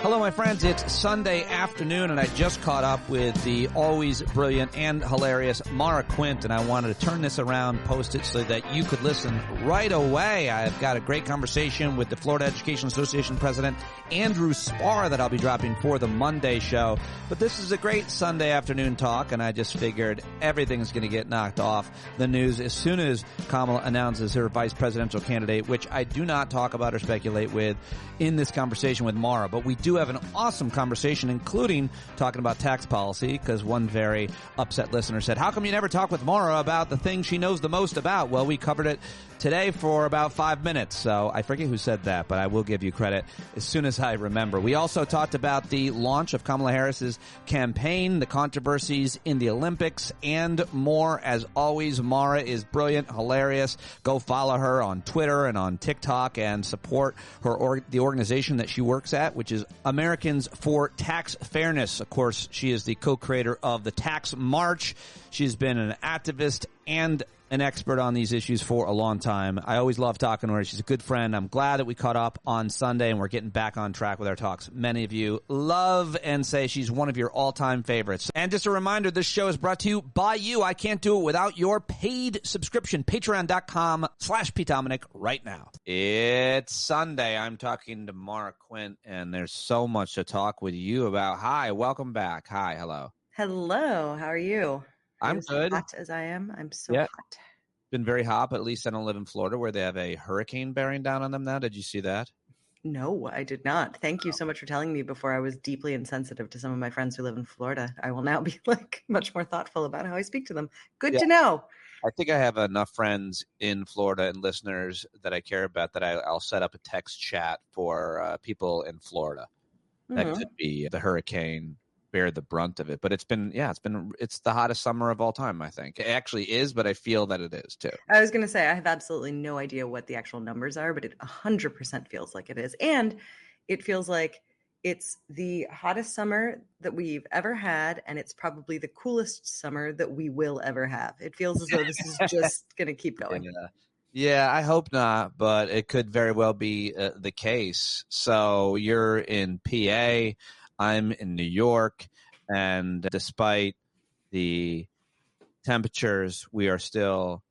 Hello, my friends. It's Sunday afternoon, and I just caught up with the always brilliant and hilarious Maura Quint, and I wanted to turn this around, post it so that you could listen right away. I've got a great conversation with the Florida Education Association president, Andrew Spar, that I'll be dropping for the Monday show. But this is a great Sunday afternoon talk, and I just figured everything's going to get knocked off the news as soon as Kamala announces her vice presidential candidate, which I do not talk about or speculate with in this conversation with Maura. But we do have an awesome conversation, including talking about tax policy, because one very upset listener said, how come you never talk with Maura about the thing she knows the most about? Well, we covered it today for about 5 minutes, so I forget who said that, but I will give you credit as soon as I remember. We also talked about the launch of Kamala Harris's campaign, the controversies in the Olympics, and more. As always, Maura is brilliant, hilarious. Go follow her on Twitter and on TikTok and support her the organization that she works at, which is Americans for Tax Fairness. Of course, she is the co-creator of the Tax March. She's been an activist and an expert on these issues for a long time. I always love talking to her. She's a good friend. I'm glad that we caught up on Sunday and we're getting back on track with our talks. Many of you love and say she's one of your all-time favorites. And just a reminder, this show is brought to you by you. I can't do it without your paid subscription. Patreon.com/PDominic right now. It's Sunday. I'm talking to Maura Quint, and there's so much to talk with you about. Hi, welcome back. Hi, hello. Hello, how are you? I'm good. Hot as I am. I'm so hot. Been very hot, but at least I don't live in Florida where they have a hurricane bearing down on them now. Did you see that? No, I did not. Thank you so much for telling me before. I was deeply insensitive to some of my friends who live in Florida. I will now be much more thoughtful about how I speak to them. Good to know. I think I have enough friends in Florida and listeners that I care about that I'll set up a text chat for people in Florida. That could be the hurricane bear the brunt of it, but it's the hottest summer of all time. I think it actually is, but I feel that it is too. I was going to say I have absolutely no idea what the actual numbers are, but it 100% feels like it is, and it feels like it's the hottest summer that we've ever had, and it's probably the coolest summer that we will ever have. It feels as though this is just going to keep going. Yeah, I hope not, but it could very well be the case. So you're in PA. I'm in New York, and despite the temperatures, we are still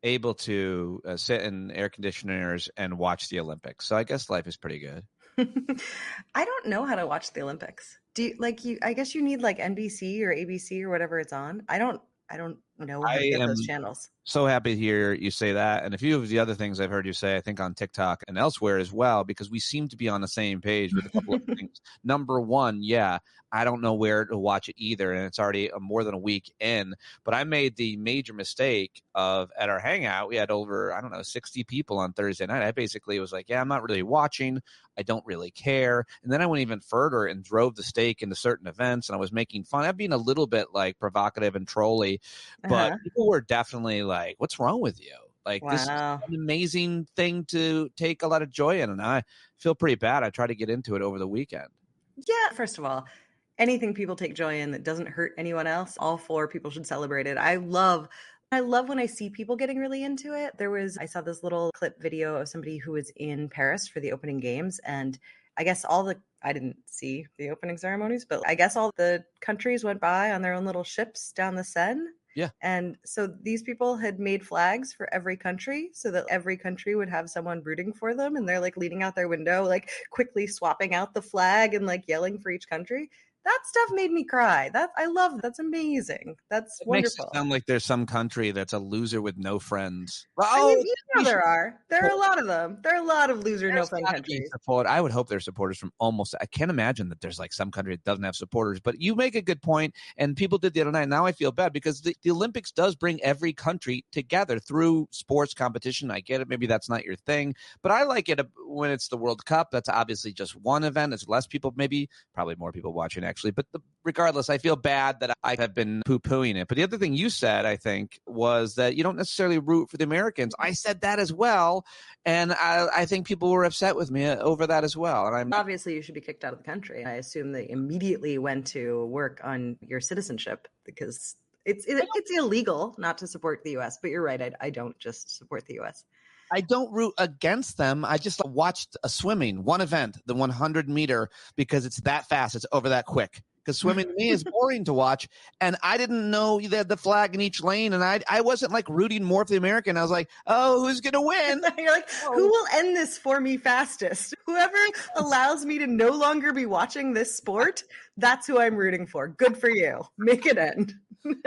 able to sit in air conditioners and watch the Olympics. So I guess life is pretty good. I don't know how to watch the Olympics. Do you I guess you need like NBC or ABC or whatever it's on. I don't know how to get those channels. So happy to hear you say that. And a few of the other things I've heard you say, I think on TikTok and elsewhere as well, because we seem to be on the same page with a couple of things. Number one, I don't know where to watch it either. And it's already more than a week in. But I made the major mistake of, at our hangout, we had over, 60 people on Thursday night. I basically was like, I'm not really watching. I don't really care. And then I went even further and drove the stake into certain events, and I was making fun. I'm being a little bit like provocative and trolly, but people were definitely like, what's wrong with you? Like, This is an amazing thing to take a lot of joy in, and I feel pretty bad. I tried to get into it over the weekend. Yeah, first of all, anything people take joy in that doesn't hurt anyone else, all four people should celebrate it. I love when I see people getting really into it. I saw this little clip video of somebody who was in Paris for the opening games, and I guess I didn't see the opening ceremonies, but I guess all the countries went by on their own little ships down the Seine. Yeah. And so these people had made flags for every country so that every country would have someone rooting for them. And they're like leaning out their window, like quickly swapping out the flag and like yelling for each country. That stuff made me cry. I love. That's amazing. That's wonderful. Makes it sound like there's some country that's a loser with no friends. There are a lot of them. There are a lot of loser, no friend countries. I would hope there's supporters from almost. I can't imagine that there's like some country that doesn't have supporters. But you make a good point, and people did the other night. Now I feel bad because the Olympics does bring every country together through sports competition. I get it. Maybe that's not your thing, but I like it when it's the World Cup. That's obviously just one event. It's less people, probably more people watching actually. But regardless, I feel bad that I have been poo-pooing it. But the other thing you said, I think, was that you don't necessarily root for the Americans. I said that as well, and I think people were upset with me over that as well. And obviously, you should be kicked out of the country. I assume they immediately went to work on your citizenship because it's illegal not to support the U.S. But you're right. I don't just support the U.S. I don't root against them. I just watched a swimming, one event, the 100 meter, because it's that fast. It's over that quick. Because swimming to me is boring to watch. And I didn't know they had the flag in each lane. And I wasn't like rooting more for the American. I was like, oh, who's going to win? You're like, who will end this for me fastest? Whoever allows me to no longer be watching this sport, that's who I'm rooting for. Good for you. Make it end.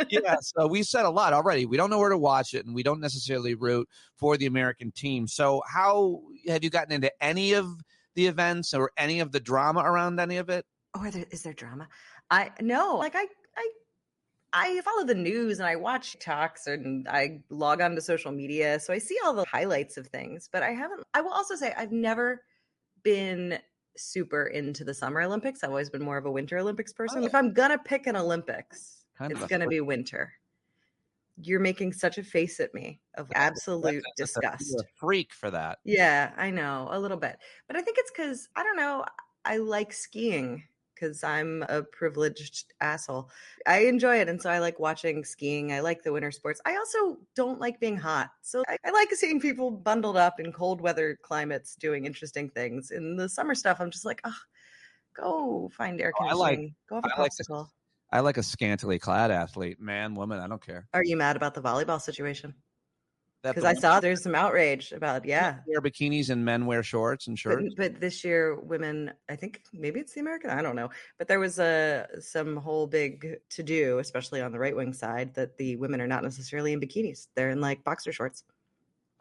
Yeah, so we said a lot already. We don't know where to watch it, and we don't necessarily root for the American team. So how have you gotten into any of the events or any of the drama around any of it? Oh, is there drama? I follow the news and I watch talks and I log on to social media. So I see all the highlights of things, but I will also say I've never been super into the Summer Olympics. I've always been more of a Winter Olympics person. If I'm going to pick an Olympics, it's going to be winter. You're making such a face at me of absolute disgust. You're a freak for that. Yeah, I know, a little bit. But I think it's because, I don't know, I like skiing because I'm a privileged asshole. I enjoy it. And so I like watching skiing. I like the winter sports. I also don't like being hot. So I like seeing people bundled up in cold weather climates doing interesting things. In the summer stuff, I'm just like, oh, go find air conditioning. Go have a popsicle. I like a scantily clad athlete, man, woman, I don't care. Are you mad about the volleyball situation? Because I saw there's some outrage about, wear bikinis and men wear shorts and shirts. But this year, women, I think maybe it's the American, I don't know. But there was some whole big to-do, especially on the right-wing side, that the women are not necessarily in bikinis. They're in like boxer shorts.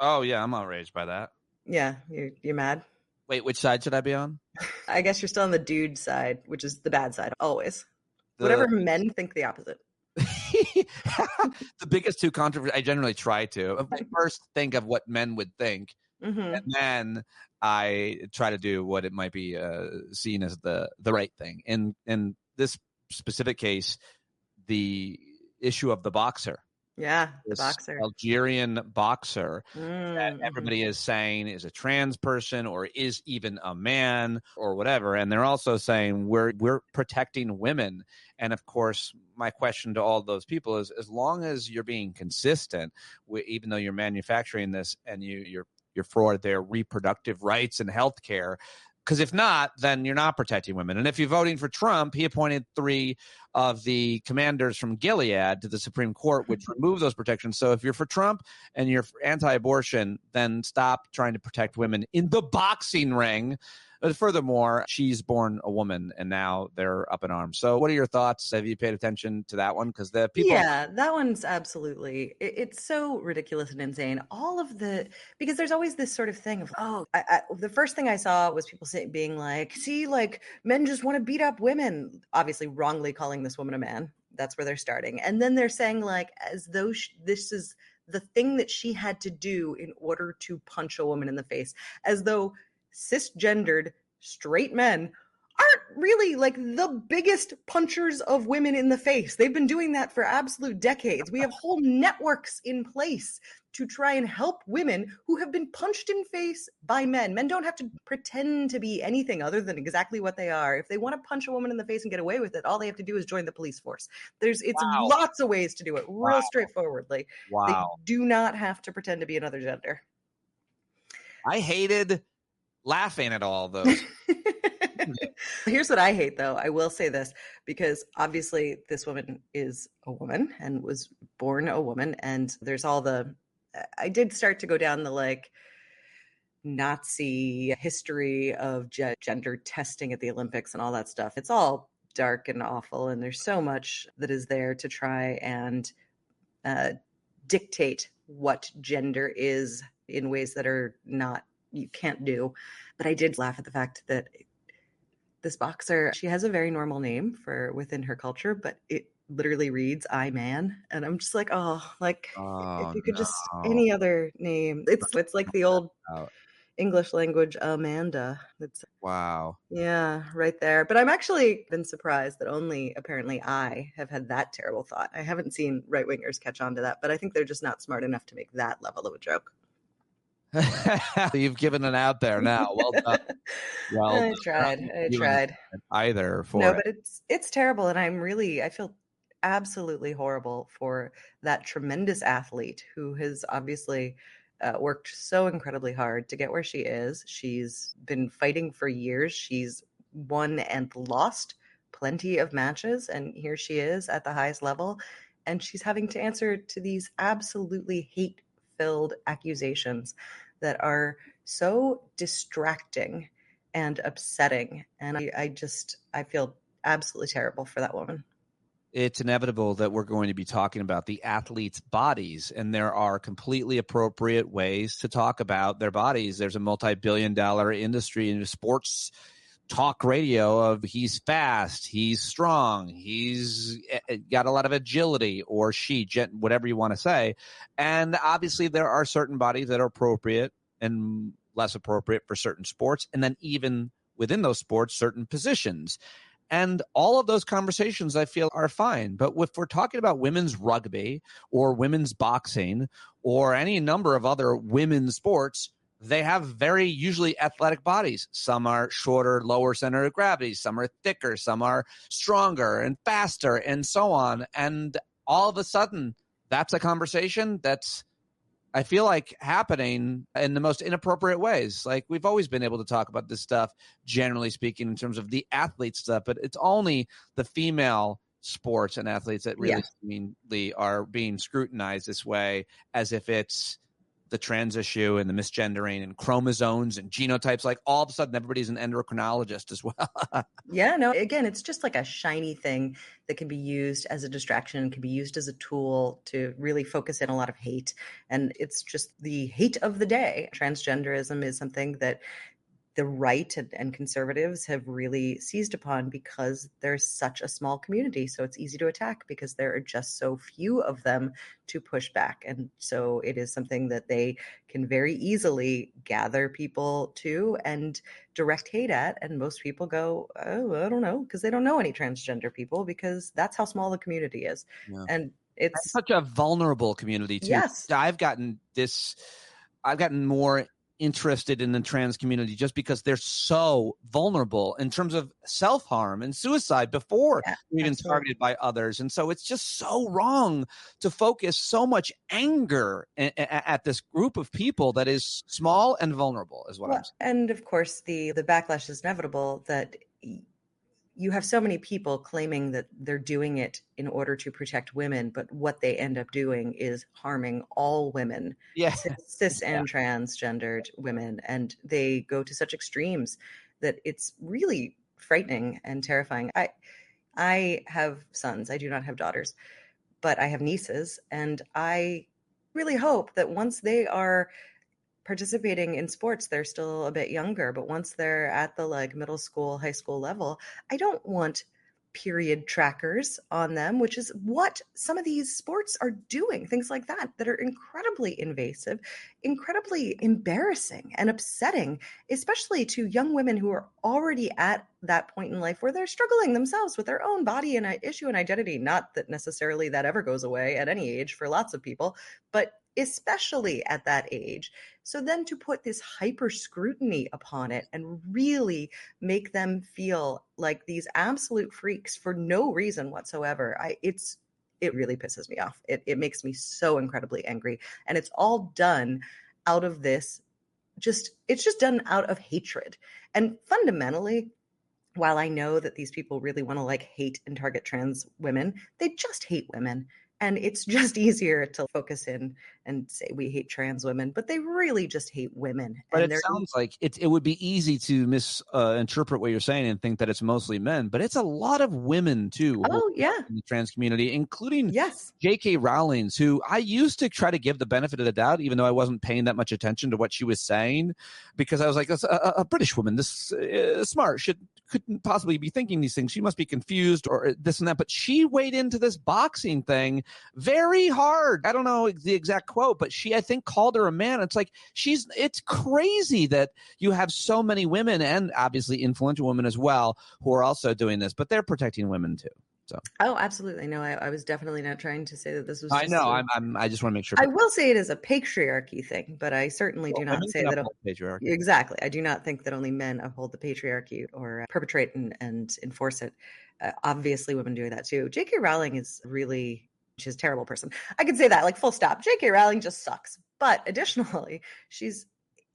Oh, yeah, I'm outraged by that. Yeah, you're mad? Wait, which side should I be on? I guess you're still on the dude side, which is the bad side, always. Whatever men think the opposite. The biggest two controversies, I generally try to. I first think of what men would think, and then I try to do what it might be seen as the right thing. In this specific case, the issue of the boxer. Yeah, the boxer. Algerian boxer that everybody is saying is a trans person or is even a man or whatever. And they're also saying we're protecting women. And of course, my question to all those people is, as long as you're being consistent, even though you're manufacturing this and you're for their reproductive rights and health care, because if not, then you're not protecting women. And if you're voting for Trump, he appointed 3 of the commanders from Gilead to the Supreme Court, which remove those protections. So if you're for Trump and you're anti-abortion, then stop trying to protect women in the boxing ring. But furthermore, she's born a woman, and now they're up in arms. So what are your thoughts? Have you paid attention to that one? Because the people... Yeah, that one's absolutely... It's so ridiculous and insane. Because there's always this sort of thing of, the first thing I saw was people being like, see, like, men just want to beat up women. Obviously wrongly calling this woman a man. That's where they're starting. And then they're saying, like, as though this is the thing that she had to do in order to punch a woman in the face. As though cisgendered straight men aren't really like the biggest punchers of women in the face. They've been doing that for absolute decades. We have whole networks in place to try and help women who have been punched in face by men. Men don't have to pretend to be anything other than exactly what they are. If they want to punch a woman in the face and get away with it, all they have to do is join the police force. It's lots of ways to do it, real straightforwardly. They do not have to pretend to be another gender. I hated laughing at all those. Here's what I hate, though. I will say this, because obviously this woman is a woman and was born a woman. And there's I did start to go down the like Nazi history of gender testing at the Olympics and all that stuff. It's all dark and awful. And there's so much that is there to try and dictate what gender is in ways that are not, you can't do. But I did laugh at the fact that this boxer, she has a very normal name for within her culture, but it literally reads I man. And I'm just like, if you could just any other name. It's like the old English language Amanda. Wow. Yeah, right there. But I'm actually been surprised that only apparently I have had that terrible thought. I haven't seen right-wingers catch on to that, but I think they're just not smart enough to make that level of a joke. You've given it out there now. Well done. I tried. Either for no, but it's terrible, and I feel absolutely horrible for that tremendous athlete who has obviously worked so incredibly hard to get where she is. She's been fighting for years. She's won and lost plenty of matches, and here she is at the highest level, and she's having to answer to these absolutely hate-filled accusations that are so distracting and upsetting. And I feel absolutely terrible for that woman. It's inevitable that we're going to be talking about the athletes' bodies, and there are completely appropriate ways to talk about their bodies. There's a multi-billion-dollar industry in sports talk radio of he's fast, he's strong, he's got a lot of agility, or she, whatever you want to say. And obviously there are certain bodies that are appropriate and less appropriate for certain sports, and then even within those sports, certain positions. And all of those conversations, I feel, are fine. But if we're talking about women's rugby or women's boxing or any number of other women's sports, they have very usually athletic bodies. Some are shorter, lower center of gravity. Some are thicker. Some are stronger and faster and so on. And all of a sudden, that's a conversation that's, I feel like, happening in the most inappropriate ways. Like, we've always been able to talk about this stuff, generally speaking, in terms of the athlete stuff, but it's only the female sports and athletes that really seemingly are being scrutinized this way, as if it's the trans issue and the misgendering and chromosomes and genotypes. Like, all of a sudden, everybody's an endocrinologist as well. Yeah, no, again, it's just like a shiny thing that can be used as a distraction, can be used as a tool to really focus in a lot of hate. And it's just the hate of the day. Transgenderism is something that the right and conservatives have really seized upon because there's such a small community. So it's easy to attack because there are just so few of them to push back. And so it is something that they can very easily gather people to and direct hate at. And most people go, oh, I don't know, because they don't know any transgender people, because that's how small the community is. Yeah. And it's such a vulnerable community too. Yes. I've gotten more interested in the trans community just because they're so vulnerable in terms of self-harm and suicide before even targeted by others. And so it's just so wrong to focus so much anger at this group of people that is small and vulnerable, is what I'm saying. And of course, the backlash is inevitable, that you have so many people claiming that they're doing it in order to protect women, but what they end up doing is harming all women, cis and transgendered women. And they go to such extremes that it's really frightening and terrifying. I have sons. I do not have daughters, but I have nieces. And I really hope that once they are participating in sports, they're still a bit younger, but once they're at the middle school, high school level, I don't want period trackers on them, which is what some of these sports are doing. Things like that are incredibly invasive, incredibly embarrassing and upsetting, especially to young women who are already at that point in life where they're struggling themselves with their own body and issue and identity. Not that necessarily that ever goes away at any age for lots of people, but especially at that age. So then to put this hyper scrutiny upon it and really make them feel like these absolute freaks for no reason whatsoever, it really pisses me off. It makes me so incredibly angry. And it's all done out of this, it's just done out of hatred. And fundamentally, while I know that these people really want to hate and target trans women, they just hate women. And it's just easier to focus in and say we hate trans women, but they really just hate women. But and it sounds like it would be easy to misinterpret what you're saying and think that it's mostly men, but it's a lot of women too. Oh, yeah. In the trans community, including J.K. Rowling, who I used to try to give the benefit of the doubt, even though I wasn't paying that much attention to what she was saying, because I was like, a British woman, this smart, couldn't possibly be thinking these things. She must be confused or this and that. But she weighed into this boxing thing very hard. I don't know the exact quote, but she, I think, called her a man. It's like, it's crazy that you have so many women, and obviously influential women as well, who are also doing this, but they're protecting women too. So. Oh, absolutely. No, I was definitely not trying to say that this was. I know. I just want to make sure. I will say it is a patriarchy thing, but I certainly do not say that. Patriarchy. Exactly. I do not think that only men uphold the patriarchy or perpetrate and enforce it. Obviously, women do that too. J.K. Rowling is really she's a terrible person. I could say that, like, full stop. J.K. Rowling just sucks. But additionally,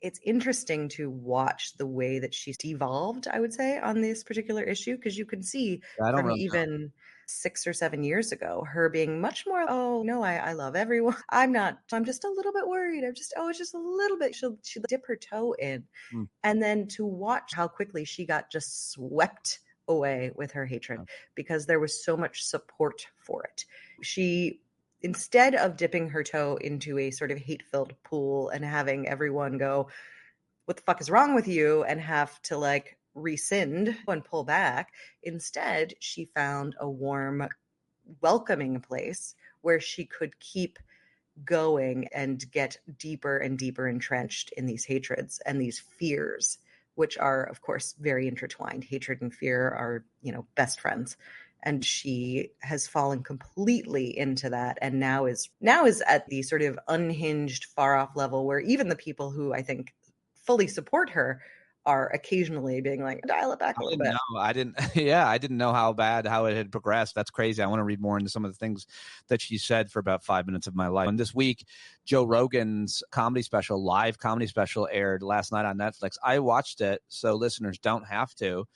it's interesting to watch the way that she's evolved, I would say, on this particular issue, because you can see I don't from really know. even 6 or 7 years ago, her being much more, oh no, I love everyone. I'm just a little bit worried. It's just a little bit. She'll dip her toe in. Mm. And then to watch how quickly she got just swept away with her hatred because there was so much support for it. She, instead of dipping her toe into a sort of hate-filled pool and having everyone go, what the fuck is wrong with you, and have to like rescind and pull back, instead she found a warm, welcoming place where she could keep going and get deeper and deeper entrenched in these hatreds and these fears, which are, of course, very intertwined. Hatred and fear are, best friends. And she has fallen completely into that, and now is at the sort of unhinged, far off level where even the people who I think fully support her are occasionally being like, dial it back a little bit. No, I didn't. Yeah, I didn't know how it had progressed. That's crazy. I want to read more into some of the things that she said for about 5 minutes of my life. And this week, Joe Rogan's live comedy special aired last night on Netflix. I watched it, so listeners don't have to.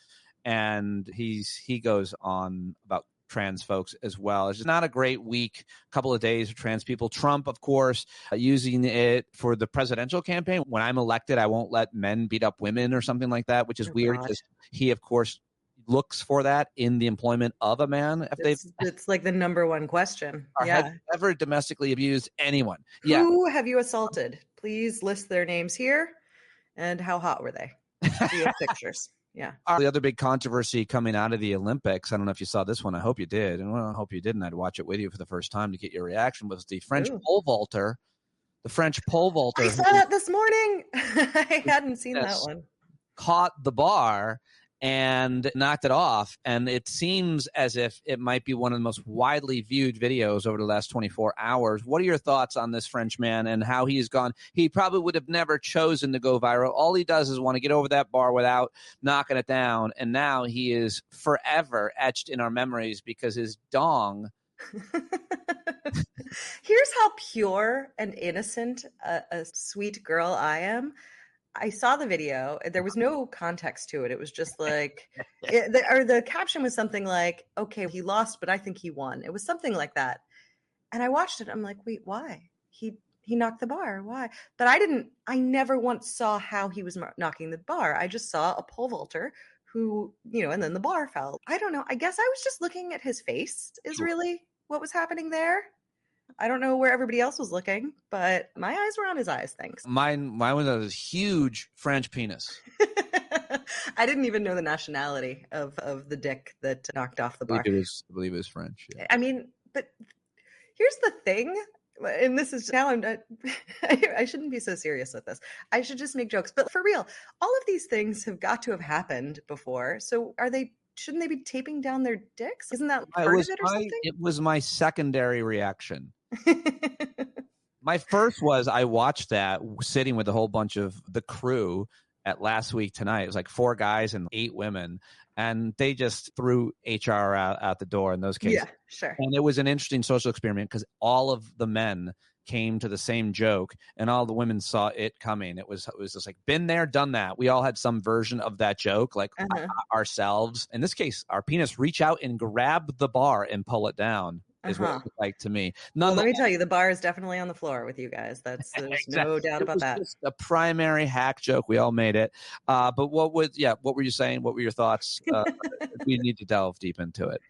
And he goes on about trans folks as well. It's just not a great week, couple of days for trans people. Trump, of course, using it for the presidential campaign. When I'm elected, I won't let men beat up women or something like that, which is weird because he, of course, looks for that in the employment of a man. It's like the number one question. Have you ever domestically abused anyone? Who have you assaulted? Please list their names here. And how hot were they? Do you have pictures? Yeah. The other big controversy coming out of the Olympics, I don't know if you saw this one. I hope you did. And I hope you didn't. I'd watch it with you for the first time to get your reaction. Was the French pole vaulter. The French pole vaulter. I saw that this morning. I hadn't seen that one. Caught the bar and knocked it off. And it seems as if it might be one of the most widely viewed videos over the last 24 hours. What are your thoughts on this French man and how he's gone? He probably would have never chosen to go viral. All he does is want to get over that bar without knocking it down. And now he is forever etched in our memories because his dong. Here's how pure and innocent a sweet girl I am. I saw the video. There was no context to it. It was just like, the caption was something like, okay, he lost, but I think he won. It was something like that. And I watched it. I'm like, wait, why? He knocked the bar. Why? But I never once saw how he was knocking the bar. I just saw a pole vaulter who, and then the bar fell. I don't know. I guess I was just looking at his face is really what was happening there. I don't know where everybody else was looking, but my eyes were on his eyes. Thanks. Mine was a huge French penis. I didn't even know the nationality of the dick that knocked off the bar. I believe it was French. Yeah. I mean, but here's the thing, and this is now I shouldn't be so serious with this. I should just make jokes, but for real, all of these things have got to have happened before. So shouldn't they be taping down their dicks? Isn't that part of it or something? It was my secondary reaction. My first was I watched that sitting with a whole bunch of the crew at Last Week Tonight. It was like 4 guys and 8 women, and they just threw HR out the door in those cases. Yeah, sure. And it was an interesting social experiment because all of the men came to the same joke and all the women saw it coming. It was just like, been there, done that. We all had some version of that joke, like ourselves. In this case, our penis reach out and grab the bar and pull it down. Is what it was like to me. Well, let me tell you, the bar is definitely on the floor with you guys. There's exactly. No doubt about that. Just a primary hack joke. We all made it. But what were you saying? What were your thoughts? We need to delve deep into it.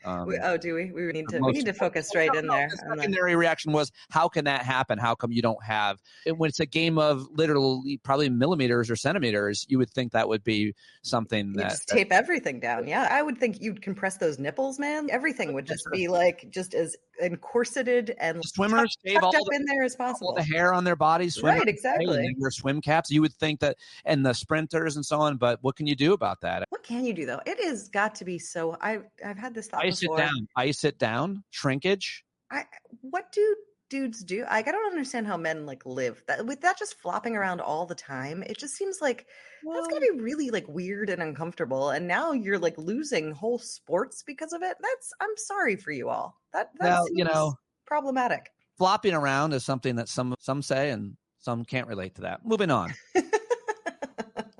Do we? We need to focus right in there. The secondary reaction was, how can that happen? How come you don't have? And when it's a game of literally probably millimeters or centimeters, you would think that would be something that just tape everything down. Yeah, I would think you'd compress those nipples, man. Everything would just be like just as corseted and swimmers shave all in there as possible. All the hair on their bodies, swimmers, right? Exactly. And they wear swim caps. You would think that, and the sprinters and so on. But what can you do about that? What can you do though? It has got to be so. I've had this thought before. Ice it down. Shrinkage. What do dudes do? I don't understand how men live with that just flopping around all the time. It just seems like that's gotta be really weird and uncomfortable. And now you're losing whole sports because of it. I'm sorry for you all. That seems problematic. Flopping around is something that some say, and some can't relate to that. Moving on.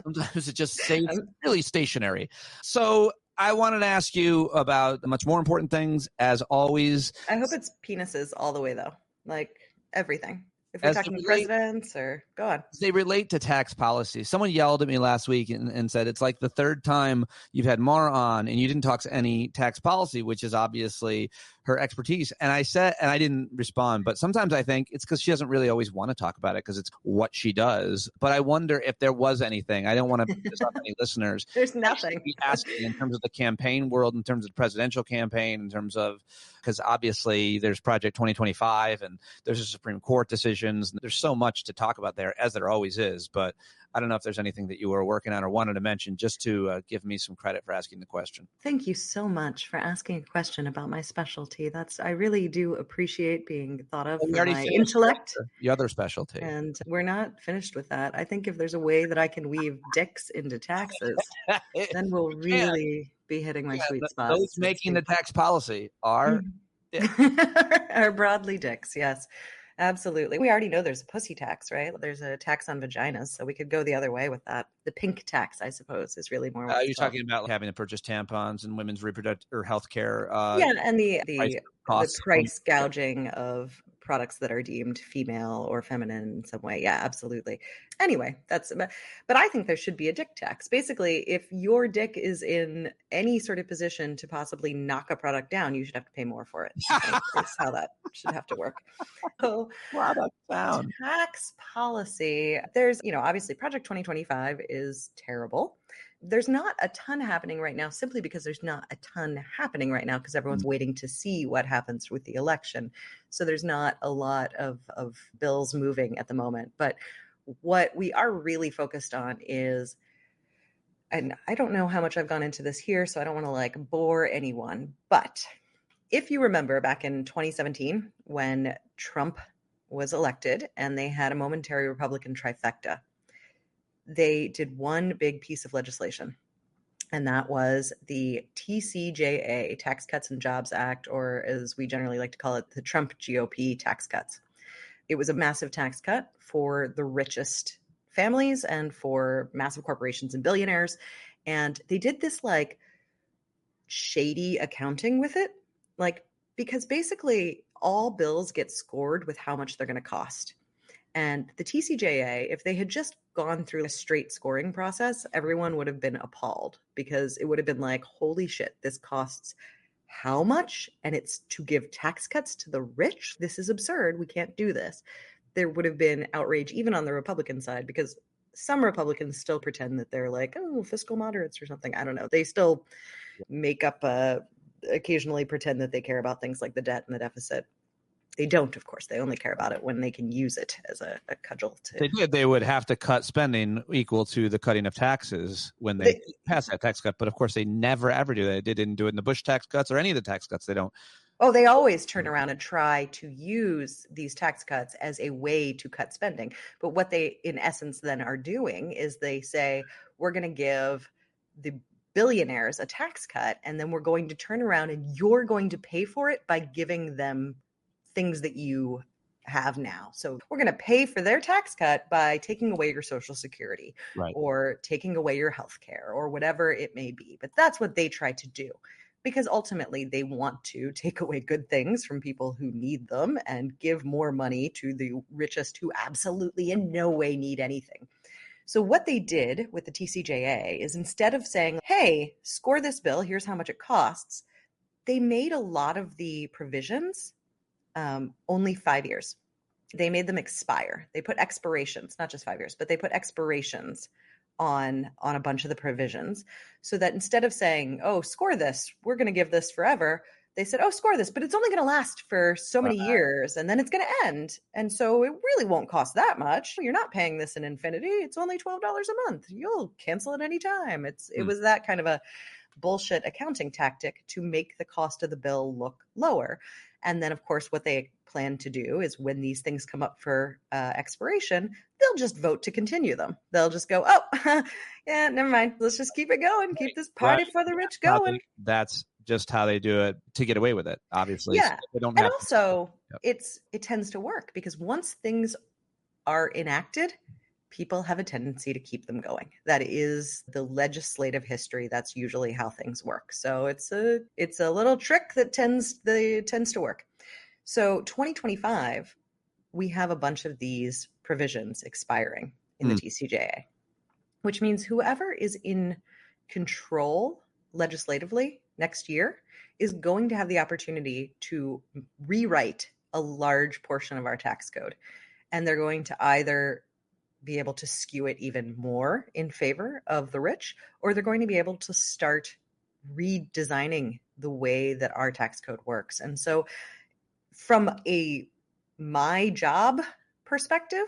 Sometimes it just stays really stationary. So I wanted to ask you about much more important things, as always. I hope it's penises all the way, though. Like everything. If we're talking presidents or go on. They relate to tax policy. Someone yelled at me last week and said, it's like the third time you've had Maura on and you didn't talk any tax policy, which is obviously her expertise. And I said, and I didn't respond, but sometimes I think it's because she doesn't really always want to talk about it because it's what she does. But I wonder if there was anything. I don't want to piss off any listeners. There's nothing. Be asking in terms of the campaign world, in terms of the presidential campaign, in terms of, because obviously there's Project 2025 and there's a Supreme Court decisions. There's so much to talk about there, as there always is. But I don't know if there's anything that you were working on or wanted to mention, just to give me some credit for asking the question. Thank you so much for asking a question about my specialty. I really do appreciate being thought of for my intellect. The other specialty. And we're not finished with that. I think if there's a way that I can weave dicks into taxes, then we'll really be hitting my sweet spot. Those making the tax policy are are broadly dicks, yes. Absolutely. We already know there's a pussy tax, right? There's a tax on vaginas, so we could go the other way with that. The pink tax, I suppose, is really more. You're talking about having to purchase tampons and women's reproductive or health care. Yeah, and the price gouging of products that are deemed female or feminine in some way. Yeah, absolutely. Anyway, but I think there should be a dick tax. Basically, if your dick is in any sort of position to possibly knock a product down, you should have to pay more for it. That's how that should have to work. So, tax policy, there's, obviously Project 2025 is terrible. There's not a ton happening right now, simply because there's not a ton happening right now because everyone's waiting to see what happens with the election. So there's not a lot of bills moving at the moment. But what we are really focused on is, and I don't know how much I've gone into this here, so I don't want to bore anyone. But if you remember back in 2017, when Trump was elected and they had a momentary Republican trifecta, they did one big piece of legislation, and that was the TCJA, Tax Cuts and Jobs Act, or as we generally like to call it, the Trump GOP tax cuts. It was a massive tax cut for the richest families and for massive corporations and billionaires. And they did this shady accounting with it, because basically all bills get scored with how much they're going to cost. And the TCJA, if they had just gone through a straight scoring process, everyone would have been appalled, because it would have been like, holy shit, this costs how much? And it's to give tax cuts to the rich? This is absurd. We can't do this. There would have been outrage even on the Republican side, because some Republicans still pretend that they're fiscal moderates or something. I don't know. They still make up, occasionally pretend that they care about things like the debt and the deficit. They don't, of course. They only care about it when they can use it as a cudgel. They would have to cut spending equal to the cutting of taxes when they pass that tax cut. But of course, they never, ever do that. They didn't do it in the Bush tax cuts or any of the tax cuts. They don't. Oh, they always turn around and try to use these tax cuts as a way to cut spending. But what they, in essence, then are doing is they say, we're going to give the billionaires a tax cut, and then we're going to turn around and you're going to pay for it by giving them things that you have now. So we're going to pay for their tax cut by taking away your Social Security, right, or taking away your health care, or whatever it may be. But that's what they try to do, because ultimately they want to take away good things from people who need them and give more money to the richest who absolutely in no way need anything. So what they did with the TCJA is, instead of saying, hey, score this bill, here's how much it costs, they made a lot of the provisions only 5 years. They made them expire. They put expirations, not just 5 years, but they put expirations on a bunch of the provisions, so that instead of saying, oh, score this, we're going to give this forever, they said, oh, score this, but it's only going to last for so many years, and then it's going to end. And so it really won't cost that much. You're not paying this in infinity. It's only $12 a month. You'll cancel it anytime. It was that kind of a bullshit accounting tactic to make the cost of the bill look lower. And then, of course, what they plan to do is, when these things come up for expiration, they'll just vote to continue them. They'll just go, oh, yeah, never mind. Let's just keep it going. Keep this party for the rich going. That's just how they do it to get away with it, obviously. Yeah. So they don't And have also Yep. it tends to work because once things are enacted, people have a tendency to keep them going. That is the legislative history. That's usually how things work. So it's a little trick that tends to work. So 2025, we have a bunch of these provisions expiring in the TCJA, which means whoever is in control legislatively next year is going to have the opportunity to rewrite a large portion of our tax code. And they're going to either be able to skew it even more in favor of the rich, or they're going to be able to start redesigning the way that our tax code works. And so from my job perspective,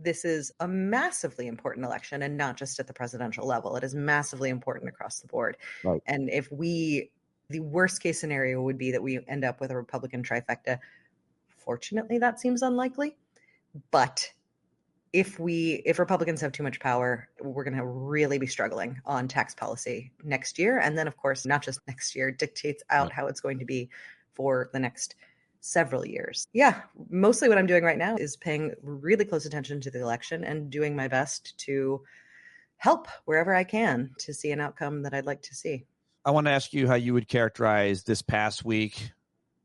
this is a massively important election, and not just at the presidential level. It is massively important across the board. Right. And the worst case scenario would be that we end up with a Republican trifecta. Fortunately, that seems unlikely. But if Republicans have too much power, we're going to really be struggling on tax policy next year. And then, of course, not just next year, dictates out how it's going to be for the next several years. Yeah, mostly what I'm doing right now is paying really close attention to the election and doing my best to help wherever I can to see an outcome that I'd like to see. I want to ask you how you would characterize this past week.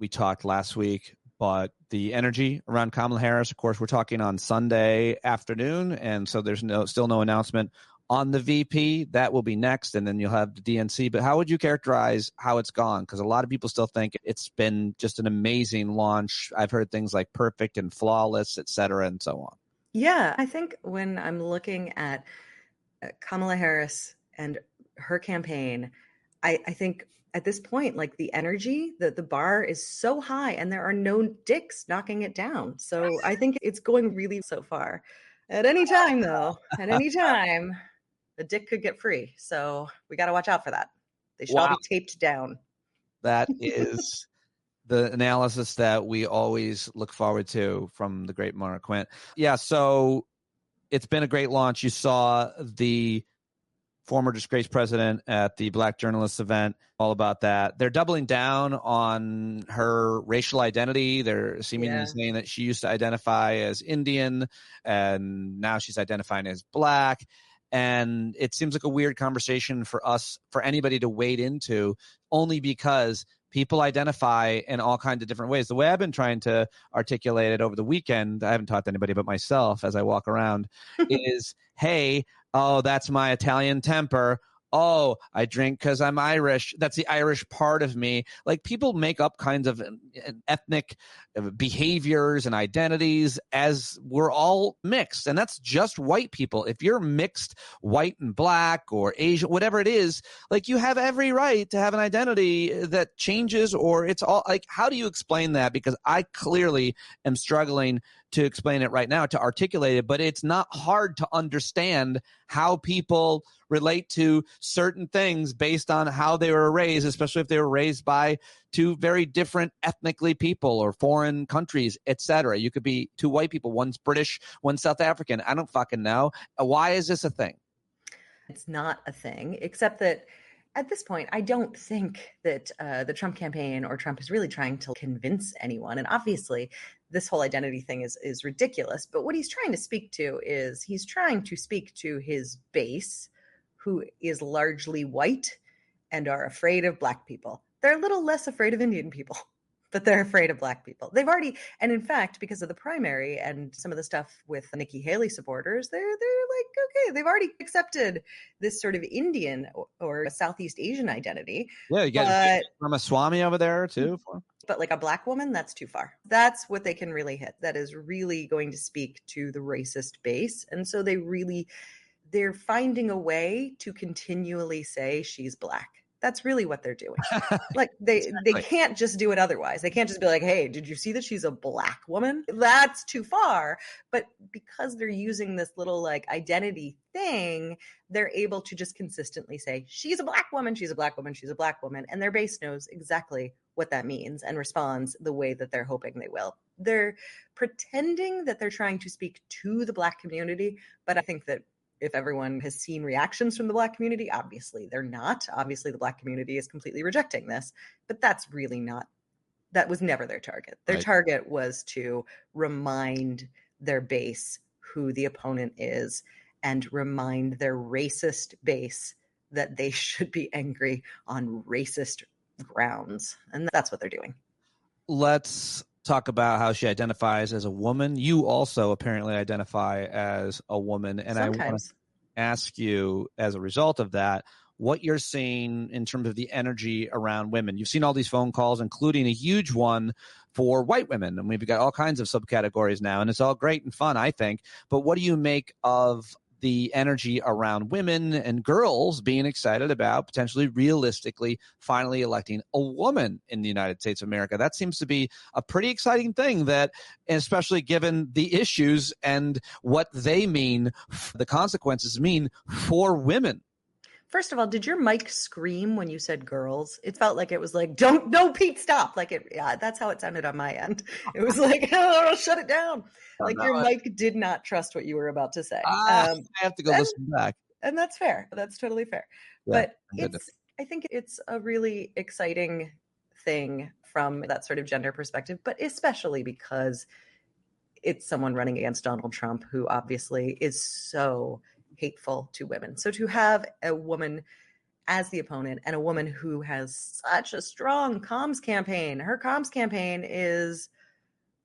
We talked last week, but the energy around Kamala Harris. Of course, we're talking on Sunday afternoon, and so there's still no announcement on the VP. That will be next, and then you'll have the DNC. But how would you characterize how it's gone? Because a lot of people still think it's been just an amazing launch. I've heard things like perfect and flawless, et cetera, and so on. Yeah, I think when I'm looking at Kamala Harris and her campaign, I think at this point, like the energy, the bar is so high and there are no dicks knocking it down. So I think it's going really so far. At any time, though, a dick could get free. So we got to watch out for that. They should all be taped down. That is the analysis that we always look forward to from the great Maura Quint. Yeah, so it's been a great launch. You saw the former disgraced president at the Black Journalists event, all about that. They're doubling down on her racial identity. They're seemingly saying that she used to identify as Indian and now she's identifying as Black. And it seems like a weird conversation for anybody to wade into, only because people identify in all kinds of different ways. The way I've been trying to articulate it over the weekend, I haven't talked to anybody but myself as I walk around, is, hey, oh, that's my Italian temper. Oh, I drink because I'm Irish. That's the Irish part of me. Like, people make up kinds of ethnic behaviors and identities as we're all mixed. And that's just white people. If you're mixed white and Black or Asian, whatever it is, like, you have every right to have an identity that changes, or it's all like, how do you explain that? Because I clearly am struggling to explain it right now, to articulate it, but it's not hard to understand how people relate to certain things based on how they were raised, especially if they were raised by two very different ethnically people or foreign countries, etc. You could be two white people, one's British, one's South African. I don't fucking know. Why is this a thing? It's not a thing, except that at this point, I don't think that the Trump campaign or Trump is really trying to convince anyone. And obviously, this whole identity thing is ridiculous. But what he's trying to speak to is he's trying to speak to his base, who is largely white and are afraid of Black people. They're a little less afraid of Indian people, but they're afraid of Black people. They've already, and in fact, because of the primary and some of the stuff with Nikki Haley supporters, they're like, okay, they've already accepted this sort of Indian or Southeast Asian identity. Yeah, you got Ramaswamy over there too. But like a Black woman, that's too far. That's what they can really hit. That is really going to speak to the racist base. And so they're finding a way to continually say she's Black. That's really what they're doing. Like they can't just do it otherwise. They can't just be like, hey, did you see that she's a Black woman? That's too far. But because they're using this little like identity thing, they're able to just consistently say, she's a Black woman, she's a Black woman, she's a Black woman. And their base knows exactly what that means and responds the way that they're hoping they will. They're pretending that they're trying to speak to the Black community, but I think that if everyone has seen reactions from the Black community, obviously they're not. Obviously, the Black community is completely rejecting this, but that was never their target. Their target was to remind their base who the opponent is and remind their racist base that they should be angry on racist grounds. And that's what they're doing. Let's talk about how she identifies as a woman. You also apparently identify as a woman. And Sometimes. I want to ask you, as a result of that, what you're seeing in terms of the energy around women. You've seen all these phone calls, including a huge one for white women. And we've got all kinds of subcategories now, and it's all great and fun, I think. But what do you make of the energy around women and girls being excited about potentially realistically finally electing a woman in the United States of America? That seems to be a pretty exciting thing, that, especially given the issues and what they mean, the consequences mean for women. First of all, did your mic scream when you said girls? It felt like it was like, don't, no, Pete, stop. Yeah, that's how it sounded on my end. It was like, oh, shut it down. Like your mic did not trust what you were about to say. I have to go listen back. And that's fair. That's totally fair. Yeah, but I think it's a really exciting thing from that sort of gender perspective, but especially because it's someone running against Donald Trump, who obviously is so hateful to women. So to have a woman as the opponent, and a woman who has such a strong comms campaign, her comms campaign is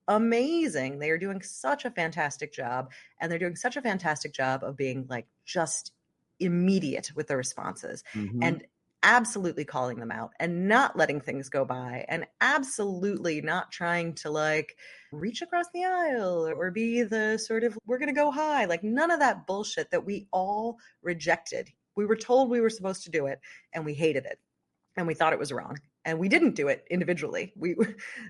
amazing. They are doing such a fantastic job, and they're doing such a fantastic job of being like just immediate with the responses and absolutely calling them out and not letting things go by, and absolutely not trying to like reach across the aisle or be the sort of, we're going to go high, like none of that bullshit that we all rejected. We were told we were supposed to do it, and we hated it, and we thought it was wrong, and we didn't do it individually.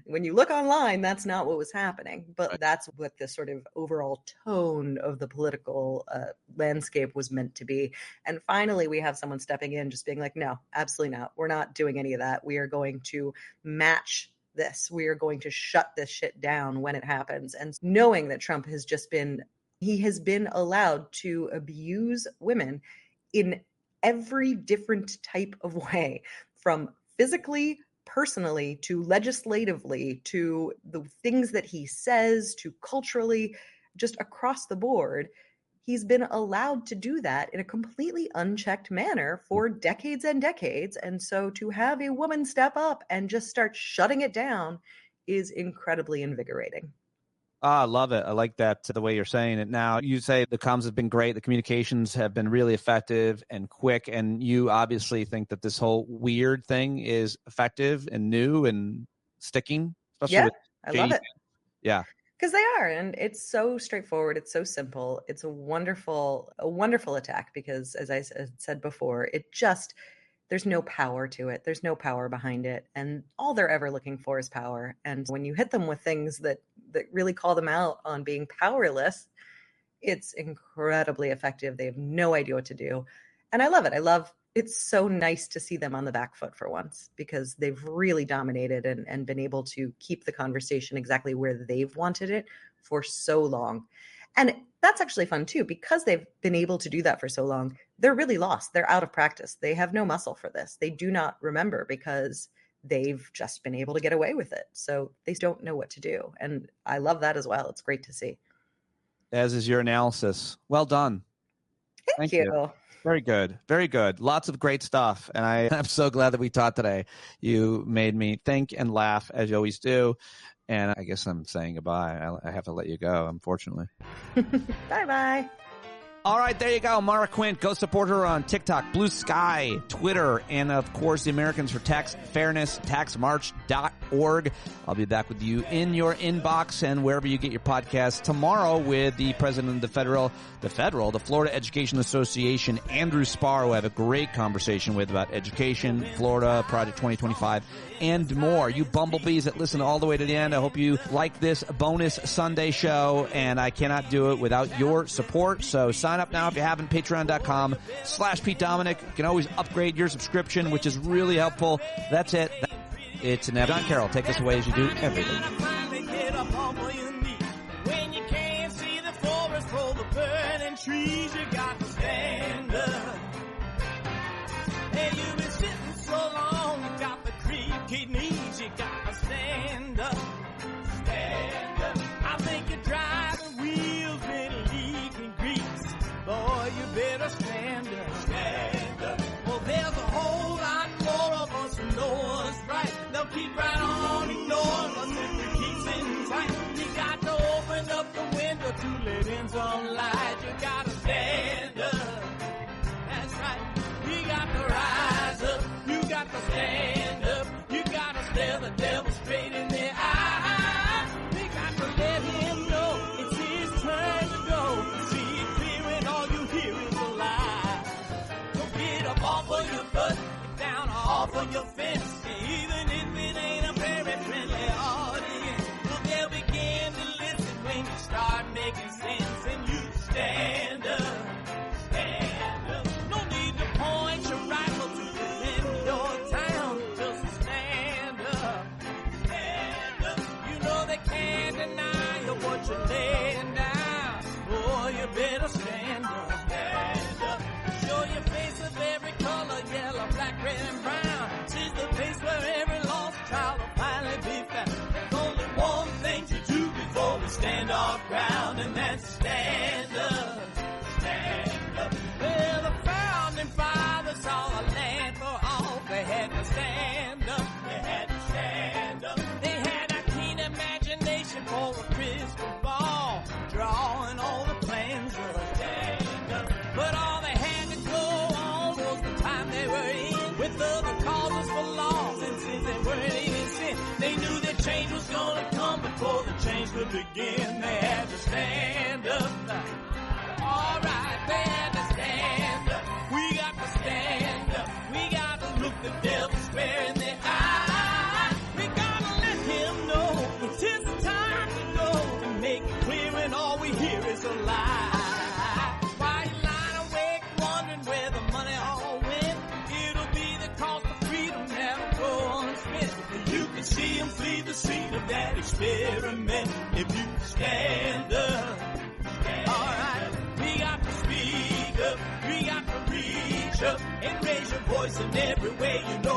When you look online, that's not what was happening, but that's what the sort of overall tone of the political landscape was meant to be. And finally, we have someone stepping in, just being like, no, absolutely not. We're not doing any of that. We are going to match this. We are going to shut this shit down when it happens. And knowing that Trump has been allowed to abuse women in every different type of way, from physically, personally, to legislatively, to the things that he says, to culturally, just across the board. He's been allowed to do that in a completely unchecked manner for decades and decades. And so to have a woman step up and just start shutting it down is incredibly invigorating. I love it. I like that, the way you're saying it. Now, you say the comms have been great. The communications have been really effective and quick. And you obviously think that this whole weird thing is effective and new and sticking. Yeah, I love it. Yeah. Because they are. And it's so straightforward. It's so simple. It's a wonderful attack, because as I said before, there's no power to it. There's no power behind it. And all they're ever looking for is power. And when you hit them with things that really call them out on being powerless, it's incredibly effective. They have no idea what to do. And I love it. It's so nice to see them on the back foot for once, because they've really dominated and been able to keep the conversation exactly where they've wanted it for so long. And that's actually fun too, because they've been able to do that for so long. They're really lost. They're out of practice. They have no muscle for this. They do not remember, because they've just been able to get away with it. So they don't know what to do. And I love that as well. It's great to see. As is your analysis. Well done. Thank you. Very good. Very good. Lots of great stuff. And I'm so glad that we talked today. You made me think and laugh, as you always do. And I guess I'm saying goodbye. I have to let you go, unfortunately. Bye-bye. All right, there you go. Maura Quint. Go support her on TikTok, Blue Sky, Twitter, and, of course, the Americans for Tax Fairness, taxmarch.org. I'll be back with you in your inbox and wherever you get your podcasts tomorrow with the president of the Florida Education Association, Andrew Spar, who I have a great conversation with about education, Florida, Project 2025, and more. You bumblebees that listen all the way to the end, I hope you like this bonus Sunday show, and I cannot do it without your support. So sign up now if you haven't, patreon.com/Pete Dominic. You can always upgrade your subscription, which is really helpful. That's it. It's Jon Carroll. Take us away as you do every day. When you can't see the forest for the burning trees, you got to stay. hands on light. You gotta stand up. That's right. We got to rise up. You got to stand up. You gotta stare the devil straight in the eye. We got to let him know it's his turn to go. See it clear and all you hear is a lie. Don't get up off of your butt, get down off of your fence. Even if it ain't a very friendly audience, well, they'll begin to listen when you start making sense and you stand up. Stand up. No need to point your rifle to defend your town. Just stand up. Stand up. You know they can't deny you what you're laying down. Oh, you better stand up. Stand up. Show your face of every color, yellow, black, red, and brown. This is the place where every lost child will finally be found. There's only one thing to do before we stand our ground, and that's stand up. Stand up. Well, the founding fathers saw a land for all. They had to stand up. They had to stand up. They had a keen imagination for a crystal ball, drawing all the plans of stand up. But all they had to go on was the time they were in, with other causes for laws, and since they weren't even sin, they knew that change was gonna come before the change could begin. They had to stand up. All right, they had to stand up. We got to stand up. We got to look the devil square in the eye. We gotta let him know it's his time to go, and make it clear when all we hear is a lie. Why you lying awake wondering where the money all went? It'll be the cost of freedom never go unspent. You can see him flee the scene of that experiment if you stand up. Alright, we got to speak up, we got to reach up and raise your voice in every way you know.